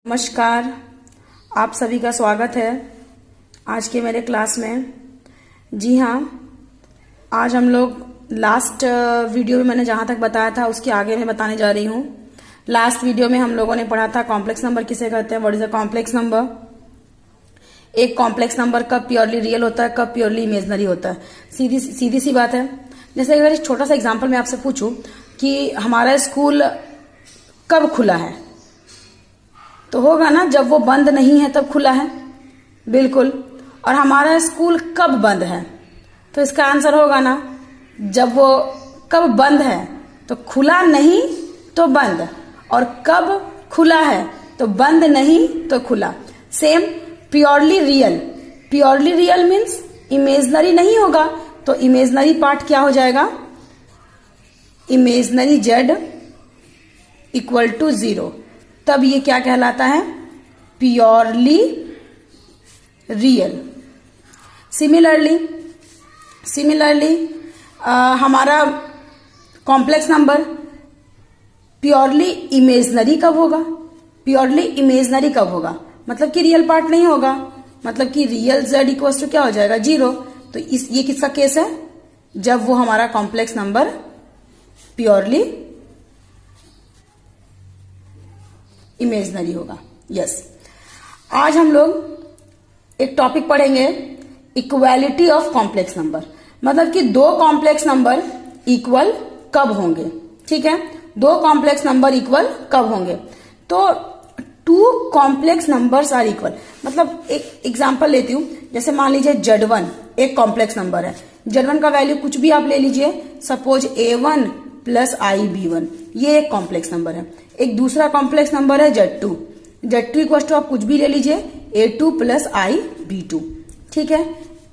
नमस्कार, आप सभी का स्वागत है आज के मेरे क्लास में। जी हाँ, आज हम लोग लास्ट वीडियो में मैंने जहाँ तक बताया था उसके आगे मैं बताने जा रही हूँ। लास्ट वीडियो में हम लोगों ने पढ़ा था कॉम्प्लेक्स नंबर किसे कहते हैं, what is a complex number. एक कॉम्प्लेक्स नंबर कब प्योरली रियल होता है, कब प्योरली इमेजनरी होता है। सीधी सी बात है। जैसे अगर एक छोटा सा एग्जाम्पल मैं आपसे पूछूं कि हमारा स्कूल कब खुला है, तो होगा ना जब वो बंद नहीं है तब खुला है, बिल्कुल। और हमारा स्कूल कब बंद है, तो इसका आंसर होगा ना जब वो कब बंद है, तो खुला नहीं तो बंद, और कब खुला है तो बंद नहीं तो खुला। Same purely real means imaginary नहीं होगा, तो इमेजनरी पार्ट क्या हो जाएगा, इमेजनरी जेड इक्वल टू 0, तब ये क्या कहलाता है, प्योरली रियल। सिमिलरली हमारा कॉम्प्लेक्स नंबर प्योरली इमेजनरी कब होगा, मतलब कि रियल पार्ट नहीं होगा, मतलब कि रियल जेड इक्वल टू क्या हो जाएगा, 0। तो ये किसका केस है, जब वो हमारा कॉम्प्लेक्स नंबर प्योरली इमेजनरी होगा। यस, आज हम लोग एक टॉपिक पढ़ेंगे, इक्वालिटी ऑफ कॉम्प्लेक्स नंबर, मतलब कि दो कॉम्प्लेक्स नंबर इक्वल कब होंगे। ठीक है, दो कॉम्प्लेक्स नंबर इक्वल कब होंगे, तो two complex numbers are equal. मतलब एक एग्जांपल लेती हूं, जैसे मान लीजिए Z1 एक कॉम्प्लेक्स नंबर है, Z1 का वैल्यू कुछ भी आप ले लीजिए, सपोज A1 प्लस IB1, ये एक कॉम्प्लेक्स नंबर है। एक दूसरा कॉम्प्लेक्स नंबर है Z2 इक्वल टू आप कुछ भी ले लीजिए, A2 प्लस IB2। ठीक है,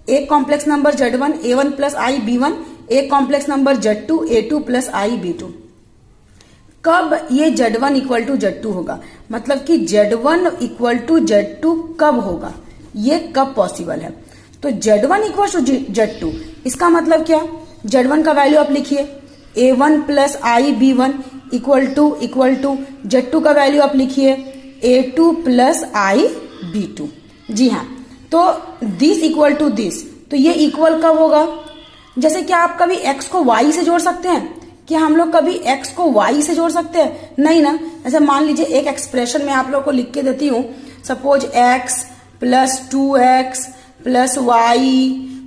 एक complex number Z1 A1 plus IB1, एक complex number Z2 A2 plus IB2। कब ये Z1 इक्वल टू Z2 होगा, मतलब कि Z1 इक्वल टू Z2 कब होगा, ये कब पॉसिबल है। तो Z1 इक्वल टू Z2, इसका मतलब क्या, Z1 का वैल्यू आप लिखिए A1 plus IB1 equal to Z2 का वैल्यू आप लिखिए A2 प्लस IB2। जी हाँ, तो दिस इक्वल टू दिस, तो ये इक्वल कब होगा, जैसे क्या आप कभी x को y से जोड़ सकते हैं, क्या हम लोग कभी x को y से जोड़ सकते हैं, नहीं ना। ऐसे मान लीजिए एक एक्सप्रेशन में आप लोग को लिख के देती हूं, suppose x plus 2x plus y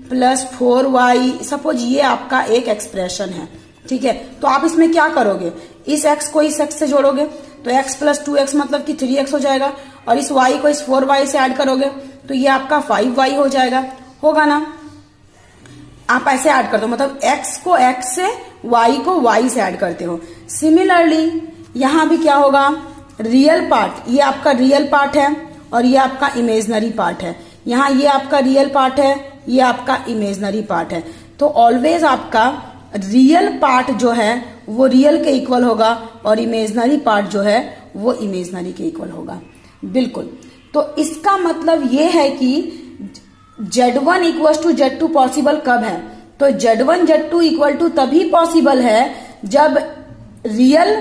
plus 4y, suppose ये आपका एक एक्सप्रेशन है। ठीक है, तो आप इसमें क्या करोगे, इस x को इस x से जोड़ोगे, तो x प्लस 2x मतलब कि 3x हो जाएगा, और इस y को इस 4y से ऐड करोगे तो ये आपका 5y हो जाएगा, होगा ना। आप ऐसे ऐड करते हो, मतलब x को x से y को y से ऐड करते हो। सिमिलरली यहां भी क्या होगा, रियल पार्ट, ये आपका रियल पार्ट है और ये आपका इमेजनरी पार्ट है। यहाँ ये आपका रियल पार्ट है, ये आपका इमेजनरी पार्ट है। तो ऑलवेज आपका रियल पार्ट जो है वो रियल के इक्वल होगा, और इमेजनरी पार्ट जो है वो इमेजनरी के इक्वल होगा, बिल्कुल। तो इसका मतलब ये है कि Z1 equal to Z2 possible कब है, तो Z1 Z2 इक्वल टू तभी पॉसिबल है जब रियल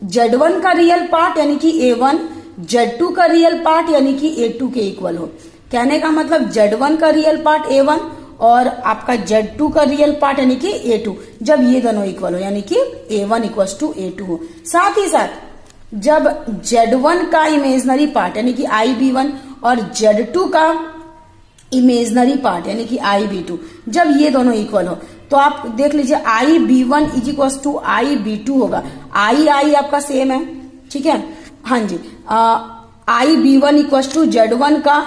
Z1 का रियल पार्ट यानी कि A1 Z2 का रियल पार्ट यानी कि A2 के इक्वल हो। कहने का मतलब Z1 का रियल पार्ट A1 और आपका Z2 का रियल पार्ट यानी कि A2, जब ये दोनों इक्वल हो, यानी कि A1 इक्वल टू A2 हो। साथ ही साथ जब Z1 का इमेजनरी पार्ट यानी कि IB1 और Z2 का इमेजनरी पार्ट यानी कि IB2, जब ये दोनों इक्वल हो, तो आप देख लीजिए IB1 is equal to IB2 होगा। I आपका सेम है, ठीक है, हाँ जी। IB1 इक्वल टू Z1 का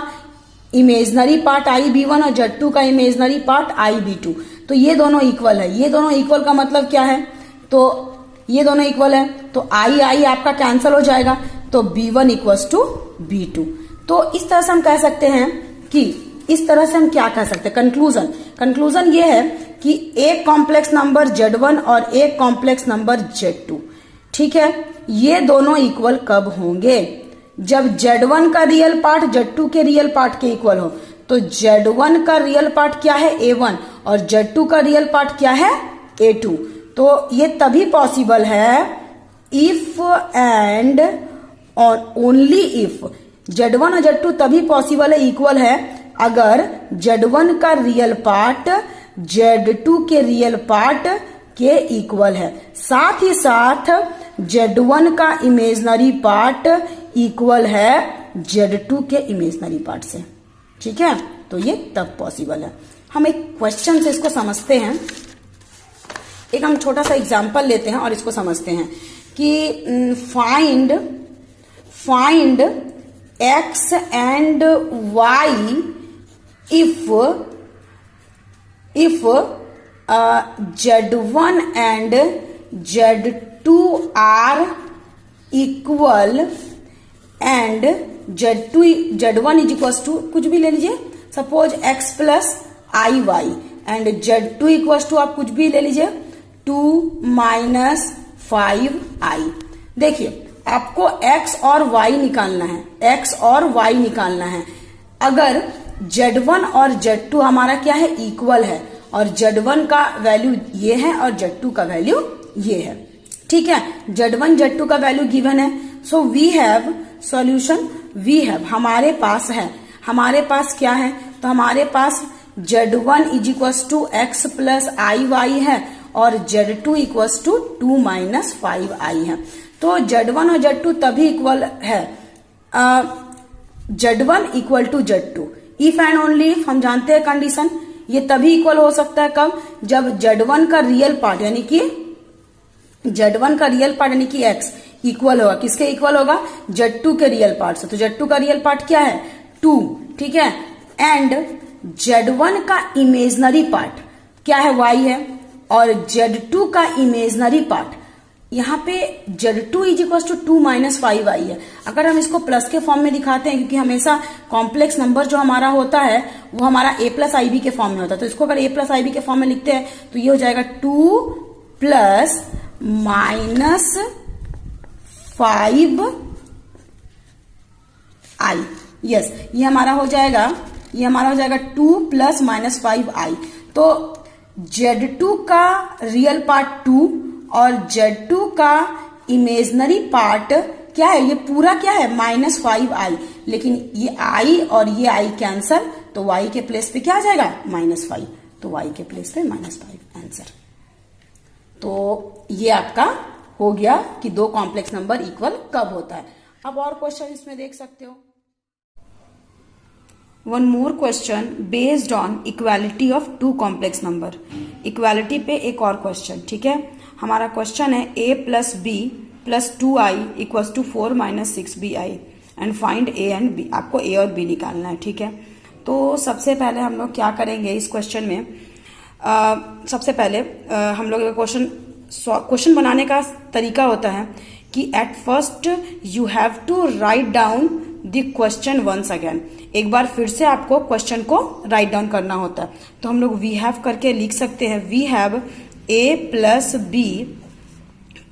इमेजनरी पार्ट IB1 और Z2 का इमेजनरी पार्ट IB2, तो ये दोनों इक्वल है। ये दोनों इक्वल का मतलब क्या है, तो ये दोनों इक्वल है, तो I आपका कैंसिल हो जाएगा, तो B1 इक्वल टू B2। तो इस तरह से हम कह सकते हैं कि इस तरह से हम क्या कह सकते हैं, कंक्लूजन ये है कि एक कॉम्प्लेक्स नंबर Z1 और एक कॉम्प्लेक्स नंबर Z2, ठीक है, ये दोनों इक्वल कब होंगे, जब Z1 का रियल पार्ट Z2 के रियल पार्ट के इक्वल हो। तो Z1 का रियल पार्ट क्या है, A1, और Z2 का रियल पार्ट क्या है, A2। तो ये तभी पॉसिबल है इफ एंड और ओनली इफ Z1 और Z2 तभी पॉसिबल है, इक्वल है, अगर Z1 का रियल पार्ट Z2 के रियल पार्ट के इक्वल है, साथ ही साथ Z1 का इमेजनरी पार्ट इक्वल है Z2 के इमेजनरी पार्ट से। ठीक है, तो ये तब पॉसिबल है। हम एक क्वेश्चन से इसको समझते हैं, एक हम छोटा सा एग्जांपल लेते हैं और इसको समझते हैं कि find x and y if Z1 and Z2 are equal and Z1 is equals to कुछ भी ले लीजिए, suppose x plus i y, and Z2 equals to आप कुछ भी ले लीजिए 2 माइनस 5i। देखिए आपको x और y निकालना है, x और y निकालना है। अगर Z1 और Z2 हमारा क्या है, इक्वल है, और Z1 का वैल्यू ये है और Z2 का वैल्यू ये है। ठीक है, Z1 Z2 का वैल्यू गिवन है, so we have solution, we have हमारे पास है, हमारे पास क्या है, तो हमारे पास Z1 is equals to x plus i y है और Z2 equals to 2 minus 5i है। तो Z1 और Z2 तभी इक्वल है, Z1 equal to Z2, if and only if हम जानते हैं कंडीशन, ये तभी इक्वल हो सकता है कब, जब Z1 का रियल पार्ट यानी कि Z1 का रियल पार्ट यानी कि x इक्वल होगा, किसके इक्वल होगा, Z2 के रियल पार्ट से। तो Z2 का रियल पार्ट क्या है, 2। ठीक है, एंड Z1 का इमेजनरी पार्ट क्या है, y है, और Z2 का इमेजनरी पार्ट यहाँ पे Z2 is equal to 2 minus 5i है। अगर हम इसको प्लस के फॉर्म में दिखाते हैं, क्योंकि हमेशा कॉम्प्लेक्स नंबर जो हमारा होता है वो हमारा a प्लस आई बी के फॉर्म में होता है, तो इसको अगर a प्लस आई बी के फॉर्म में लिखते हैं तो ये हो जाएगा 2 प्लस माइनस 5i। यस, ये हमारा हो जाएगा, ये हमारा हो जाएगा 2 प्लस माइनस 5i। तो Z2 का रियल पार्ट 2 और Z2 का इमेजनरी पार्ट क्या है, ये पूरा क्या है, माइनस 5i, लेकिन ये i और ये i कैंसल, तो y के प्लेस पे क्या आ जाएगा, माइनस 5, तो y के प्लेस पे माइनस 5 आंसर। तो ये आपका हो गया कि दो कॉम्प्लेक्स नंबर इक्वल कब होता है। अब और क्वेश्चन इसमें देख सकते हो, one more question based on equality of two complex number. Equality पे एक और क्वेश्चन। ठीक है, हमारा क्वेश्चन है a plus b plus 2i equals to 4 minus 6bi and find a and b। आपको a और b निकालना है। ठीक है, तो सबसे पहले हम लोग क्या करेंगे इस क्वेश्चन में, सबसे पहले हम लोग क्वेश्चन बनाने का तरीका होता है कि at first you have to write down the question once again. एक बार फिर से आपको क्वेश्चन को राइट डाउन करना होता है। तो हम लोग वी हैव करके लिख सकते हैं, we have a plus b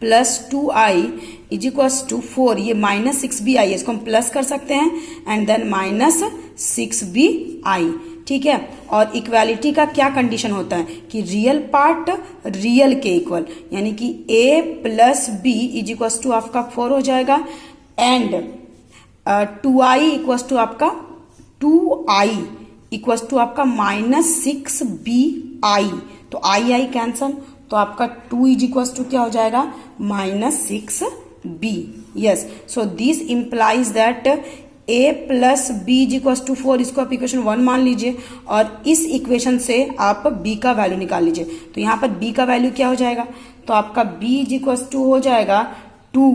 plus 2i is equals to 4, ये माइनस 6bi है, इसको हम प्लस कर सकते हैं, एंड देन माइनस 6bi। ठीक है, और इक्वालिटी का क्या कंडीशन होता है कि रियल पार्ट रियल के इक्वल, यानी कि a plus b is equals to आपका 4 हो जाएगा, एंड 2i इक्वल्स टू आपका 2i इक्वल्स टू आपका माइनस 6bi। तो आई कैंसल, तो आपका 2 इज इक्वल्स टू क्या हो जाएगा, minus 6b। Yes, so this implies that a plus b is equals to 4, इसको आप इक्वेशन 1 मान लीजिए, और इस इक्वेशन से आप b का वैल्यू निकाल लीजिए। तो यहाँ पर b का वैल्यू क्या हो जाएगा, तो आपका b इज इक्वल्स टू हो जाएगा 2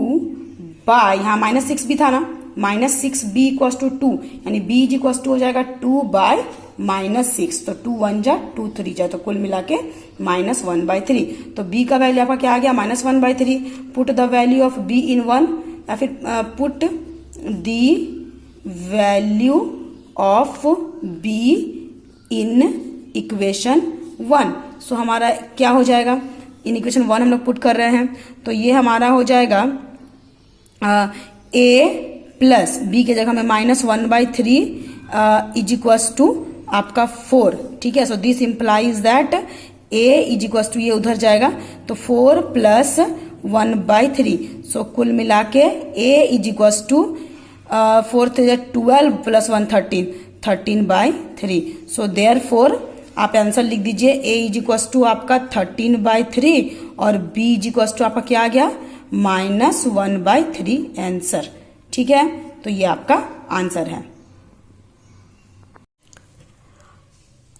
बाय, यहाँ माइनस 6 भी था ना, माइनस 6b इक्वल्स टू 2, यानी b इज इक्वल्स टू हो जाएगा 2 बाय माइनस 6, तो 2 1 जा 2 3 जा, तो कुल मिला के माइनस 1/3। तो b का वैल्यू आपका क्या आ गया, minus 1/3। Put the value of b इन 1, या फिर put the value of b in equation 1। सो हमारा क्या हो जाएगा, इन इक्वेशन 1 हम लोग पुट कर रहे हैं, तो ये हमारा हो जाएगा a प्लस बी के जगह में माइनस 1/3 इज इक्वल्स टू आपका 4। ठीक है, so this implies that a is equals to, ये उधर जाएगा, तो 4 प्लस 1/3। सो कुल मिला के a is equal to 4 3 12 plus 1 13, 13/3। So therefore आप आंसर लिख दीजिए a इज इक्वल टू आपका 13/3 और b इज इक्वल टू आपका क्या आ गया -1/3 आंसर। ठीक है, तो ये आपका आंसर है।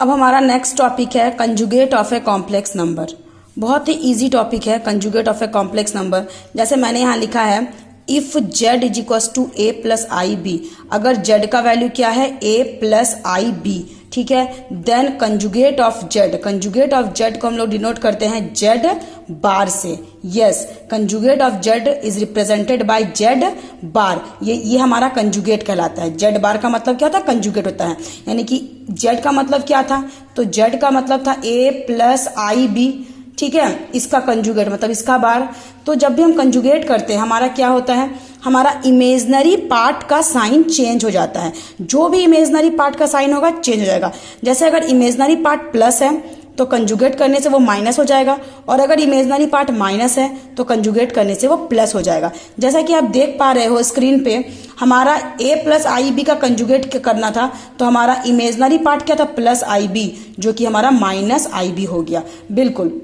अब हमारा नेक्स्ट टॉपिक है conjugate of a complex number. बहुत ही इजी टॉपिक है conjugate of a complex number. जैसे मैंने यहाँ लिखा है if z is equal to a plus i b, अगर z का वैल्यू क्या है a प्लस आई बी, ठीक है, then conjugate of z, conjugate of z को हम लोग डिनोट करते हैं z बार से। Yes, conjugate of z is represented by z बार। ये हमारा कंजुगेट कहलाता है। z बार का मतलब क्या होता है, कंजुगेट होता है। यानी कि z का मतलब क्या था, तो z का मतलब था a प्लस आई बी, ठीक है, इसका कंजुगेट मतलब इसका बार। तो जब भी हम कंजुगेट करते हैं हमारा क्या होता है, हमारा इमेजनरी पार्ट का साइन चेंज हो जाता है। जो भी इमेजनरी पार्ट का साइन होगा चेंज हो जाएगा। जैसे अगर इमेजनरी पार्ट प्लस है तो कंजुगेट करने से वो माइनस हो जाएगा, और अगर इमेजनरी पार्ट माइनस है तो कंजुगेट करने से वो प्लस हो जाएगा। जैसा कि आप देख पा रहे हो स्क्रीन पे, हमारा a प्लस आई बी का कंजुगेट करना था, तो हमारा इमेजनरी पार्ट क्या था, प्लस आई बी, जो कि हमारा माइनस आई बी हो गया। बिल्कुल,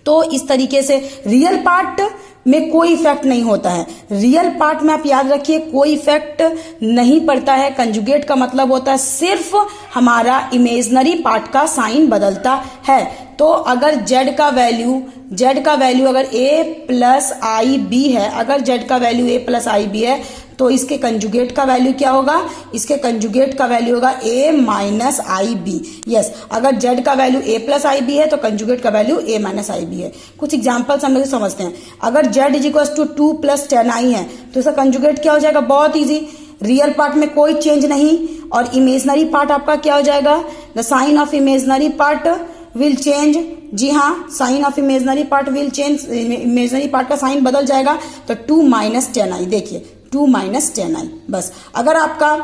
तो इस तरीके से रियल पार्ट में कोई इफेक्ट नहीं होता है। रियल पार्ट में आप याद रखिए कोई इफेक्ट नहीं पड़ता है। कंजुगेट का मतलब होता है सिर्फ हमारा इमेजनरी पार्ट का साइन बदलता है। तो अगर z का वैल्यू अगर a प्लस आई बी है, अगर z का value a plus i b है, तो इसके कंजुगेट का वैल्यू क्या होगा, इसके कंजुगेट का वैल्यू होगा a minus i b. Yes, अगर z का value a plus i b है तो कंजुगेट का value a minus i b है। कुछ एग्जांपल्स हम लोग समझते हैं। अगर z is equal to 2 plus 10 i है तो इसका कंजुगेट क्या हो जाएगा, बहुत इजी, रियल पार्ट में कोई चेंज नहीं, और इमेजनरी पार्ट आपका क्या हो जाएगा, the sign of imaginary part will change. जी हाँ, sign of imaginary part will change, imaginary part का साइन बदल जाएगा। तो 2 माइनस 10 आई, देखिए 2 माइनस 10 आई। बस, अगर आपका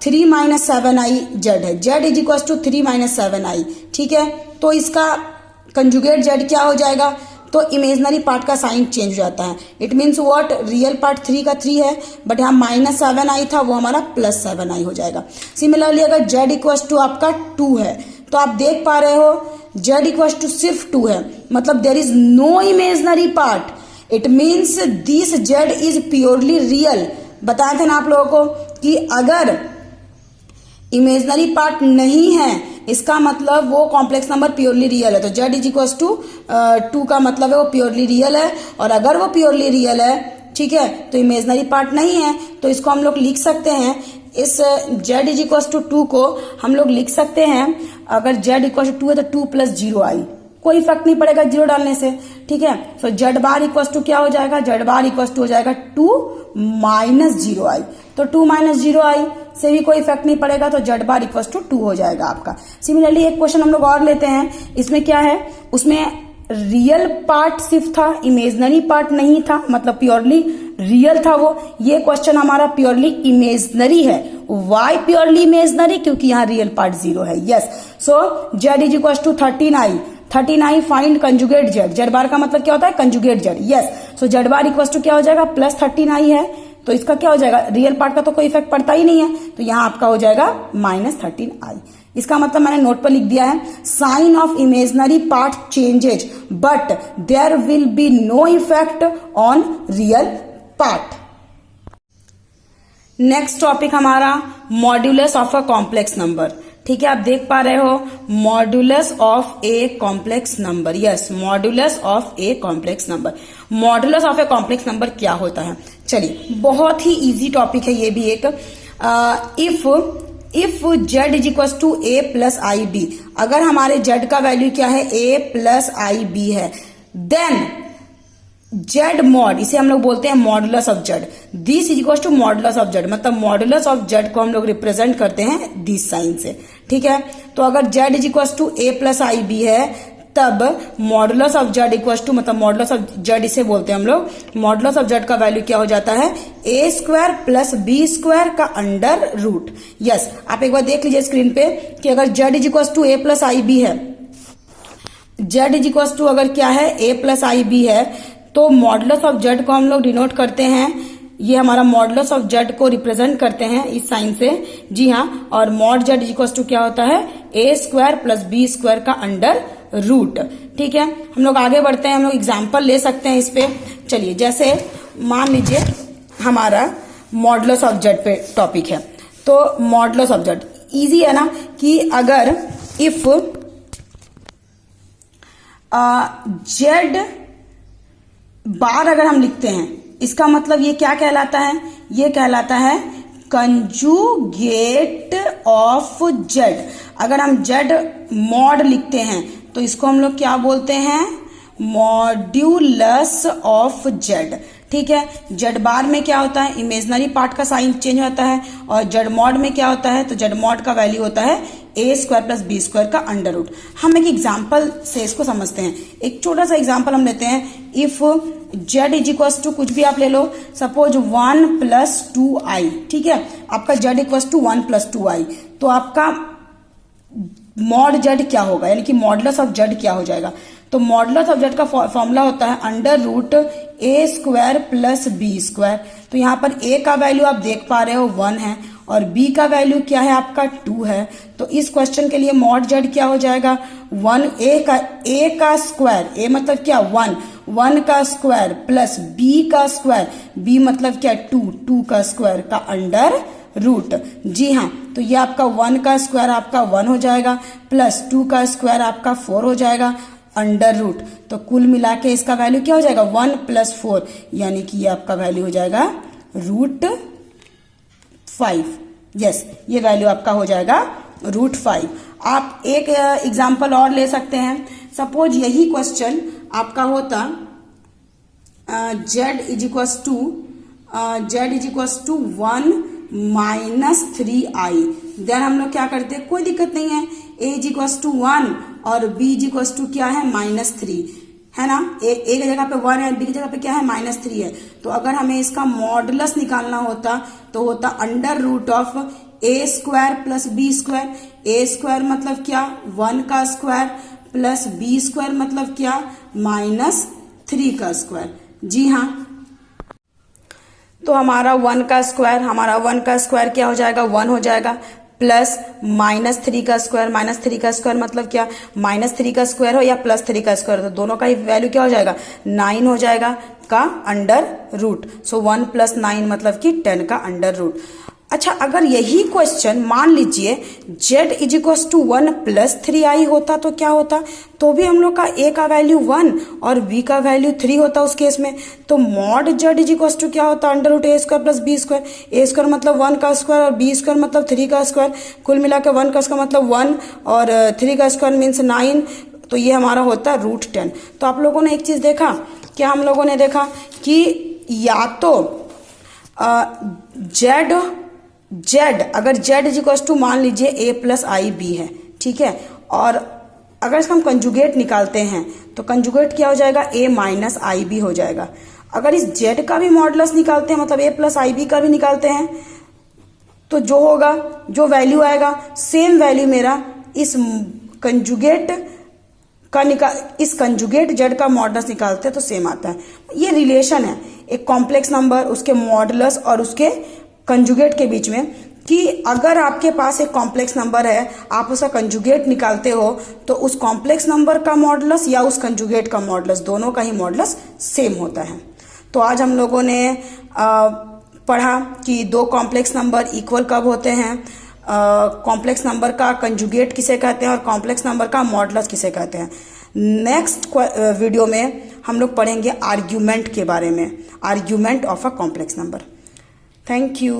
3 माइनस 7 आई जेड है, z is equal to 3 minus 7 i, ठीक है, तो इसका कंजुगेट जेड क्या हो जाएगा, तो इमेजनरी पार्ट का साइन चेंज हो जाता है। It means what, real part 3 का 3 है, बट यहाँ माइनस 7 आई था, वो हमारा प्लस 7 आई हो जाएगा। सिमिलरली अगर जेड इक्वल टू आपका 2 है, तो आप देख पा रहे हो z इक्वल टू सिर्फ 2 है, मतलब there is no imaginary part. It means this z is purely real. बताए थे ना आप लोगों को कि अगर इमेजनरी पार्ट नहीं है इसका मतलब वो कॉम्प्लेक्स नंबर प्योरली रियल है। तो z इज इक्वल टू 2 का मतलब है वो प्योरली रियल है, और अगर वो प्योरली रियल है, ठीक है, तो इमेजनरी पार्ट नहीं है, तो इसको हम लोग लिख सकते हैं, इस z इज इक्वल टू 2 को हम लोग लिख सकते हैं, अगर z इक्वल टू 2 है तो 2 प्लस 0 आई, कोई इफेक्ट नहीं पड़ेगा 0 डालने से, ठीक है। सो z बार इक्वल टू क्या हो जाएगा, z बार इक्वल टू हो जाएगा 2 माइनस 0 आई। तो 2 माइनस 0 आई से भी कोई इफेक्ट नहीं पड़ेगा, तो z बार इक्वल टू 2 हो जाएगा आपका। सिमिलरली एक क्वेश्चन हम लोग और लेते हैं, इसमें क्या है, उसमें रियल पार्ट सिर्फ था, इमेजनरी पार्ट नहीं था, मतलब प्योरली रियल था वो। ये क्वेश्चन हमारा प्योरली इमेजनरी है। वाई प्योरली इमेजनरी, क्योंकि यहाँ रियल पार्ट 0 है। Yes, so z is equal to 13i find conjugate z bar का मतलब क्या होता है, conjugate z। Yes, so z bar equal to क्या हो जाएगा, प्लस 13i है, तो इसका क्या हो जाएगा, रियल पार्ट का तो कोई इफेक्ट पड़ता ही नहीं है, तो यहाँ आपका हो जाएगा माइनस 13i। इसका मतलब मैंने नोट पर लिख दिया है, sign of imaginary part changes but there will be no effect on real part. Next topic हमारा modulus of a complex number. ठीक है, आप देख पा रहे हो modulus of a complex number. Yes, modulus of a complex number. Modulus of a complex number क्या होता है, चलिए बहुत ही इजी टॉपिक है ये भी एक। If z is equal to a plus i b, अगर हमारे z का वैल्यू क्या है, a प्लस आई बी है, देन z मॉड, इसे हम लोग बोलते हैं modulus of z। This is equal to modulus of z, मतलब मॉडुलस ऑफ z को हम लोग रिप्रेजेंट करते हैं दिस साइन से। ठीक है, तो अगर z is equal to a plus i b है, तब modulus of z equal to, मतलब मॉडुलस ऑफ z इसे बोलते हैं हम लोग, मॉडुलस ऑफ z का वैल्यू क्या हो जाता है, a square plus b square का अंडर रूट। यस, आप एक बार देख लीजिए स्क्रीन पे कि अगर z is equal to a plus i b है, z इज इक्वल टू अगर क्या है, a प्लस आई बी है, तो मॉडुलस ऑफ जेड को हम लोग डिनोट करते हैं, ये हमारा मॉडुलस ऑफ जेड को रिप्रेजेंट करते हैं इस साइन से। जी हाँ, और मॉड जेड इक्वल्स टू क्या होता है, ए स्क्वायर प्लस बी स्क्वायर का अंडर रूट। ठीक है, हम लोग आगे बढ़ते हैं, हम लोग एग्जाम्पल ले सकते हैं इस पे। चलिए, जैसे मान लीजिए हमारा मॉडुलस ऑफ जेड पे टॉपिक है, तो मॉडुलस ऑफ जेड इजी है ना, कि अगर इफ जेड बार अगर हम लिखते हैं, इसका मतलब ये क्या कहलाता है, ये कहलाता है कंजुगेट ऑफ जेड। अगर हम जेड मॉड लिखते हैं तो इसको हम लोग क्या बोलते हैं, मॉड्यूलस ऑफ जेड। ठीक है, जेड बार में क्या होता है, इमेजनरी पार्ट का साइन चेंज होता है, और जेड मॉड में क्या होता है, तो जेड मॉड का वैल्यू होता है ए स्क्वायर प्लस बी स्क्वायर का अंडर रूट। हम एक एग्जाम्पल से इसको समझते हैं। एक छोटा सा एग्जाम्पल हम लेते हैं। If z is equals to कुछ भी आप ले लो, सपोज 1 प्लस 2i। ठीक है, आपका Z equals to 1 plus 2i, तो आपका मॉड जेड क्या होगा, यानी कि मॉडुलस ऑफ जेड क्या हो जाएगा। तो मॉडुलस ऑफ जेड का फॉर्मूला होता है अंडर रूट ए स्क्वायर प्लस बी स्क्वायर। तो यहाँ पर ए का वैल्यू आप देख पा रहे हो 1 है, और बी का वैल्यू क्या है आपका 2 है। तो इस क्वेश्चन के लिए मॉड जेड क्या हो जाएगा, 1 ए का स्क्वायर, ए मतलब क्या 1 का स्क्वायर प्लस बी का स्क्वायर, बी मतलब क्या 2 का स्क्वायर का अंडर रूट। जी हाँ, तो ये आपका 1 का स्क्वायर आपका 1 हो जाएगा, प्लस 2 का स्क्वायर आपका 4 हो जाएगा अंडर रूट। तो कुल मिला के इसका वैल्यू क्या हो जाएगा, 1 प्लस 4, यानी कि ये आपका वैल्यू हो जाएगा √5। यस, ये वैल्यू आपका हो जाएगा √5। आप एक एग्जाम्पल और ले सकते हैं। सपोज यही क्वेश्चन आपका होता z is equals to 1 minus 3i। Then हम लोग क्या करते हैं, कोई दिक्कत नहीं है, a इज इक्वल्स टू 1 और b इज इक्वल्स टू क्या है -3 है ना। ए की जगह पे 1 है, बी की जगह पे क्या है -3 है। तो अगर हमें इसका मॉडुलस निकालना होता तो होता under root of a square plus b square. A square मतलब क्या 1 का स्क्वायर, प्लस बी स्क्वायर मतलब क्या -3 का स्क्वायर। जी हाँ, तो हमारा 1 का स्क्वायर क्या हो जाएगा, 1 हो जाएगा, प्लस -3 का स्क्वायर, -3 का स्क्वायर मतलब क्या, -3 का स्क्वायर हो या +3 का स्क्वायर, तो दोनों का ही वैल्यू क्या हो जाएगा, 9 हो जाएगा का अंडर रूट। सो 1 + 9 मतलब कि 10 का अंडर रूट। अच्छा, अगर यही क्वेश्चन मान लीजिए z is equals to 1 + 3i होता तो क्या होता, तो भी हम लोग का a का वैल्यू 1 और b का वैल्यू 3 होता उस केस में। तो mod z is equals to क्या होता, under root a square plus b square. a square मतलब 1 का स्क्वायर और b स्क्वायर मतलब 3 का स्क्वायर, कुल मिला के 1 का स्क्वायर मतलब 1 और 3 का स्क्वायर मीन्स 9। तो ये हमारा होता है √10। तो आप लोगों ने एक चीज देखा, क्या हम लोगों ने देखा कि या तो जेड अगर जेड इज इक्वल्स टू मान लीजिए a + ib है, ठीक है, और अगर इसका हम कंजुगेट निकालते हैं तो कंजुगेट क्या हो जाएगा, a - ib हो जाएगा। अगर इस जेड का भी मॉडुलस निकालते हैं, मतलब a + ib का भी निकालते हैं, तो जो होगा, जो वैल्यू आएगा, सेम वैल्यू मेरा इस कंजुगेट जेड का मॉडुलस निकालते हैं तो सेम आता है। ये रिलेशन है एक कॉम्प्लेक्स नंबर, उसके मॉडुलस और उसके कंजुगेट के बीच में, कि अगर आपके पास एक कॉम्प्लेक्स नंबर है, आप उसका कंजुगेट निकालते हो, तो उस कॉम्प्लेक्स नंबर का मॉडुलस या उस कंजुगेट का मॉडुलस, दोनों का ही मॉडुलस सेम होता है। तो आज हम लोगों ने पढ़ा कि दो कॉम्प्लेक्स नंबर इक्वल कब होते हैं, कॉम्प्लेक्स नंबर का कंजुगेट किसे कहते हैं और कॉम्प्लेक्स नंबर का मॉडुलस किसे कहते हैं। नेक्स्ट वीडियो में हम लोग पढ़ेंगे आर्ग्यूमेंट के बारे में, argument of a complex number. Thank you.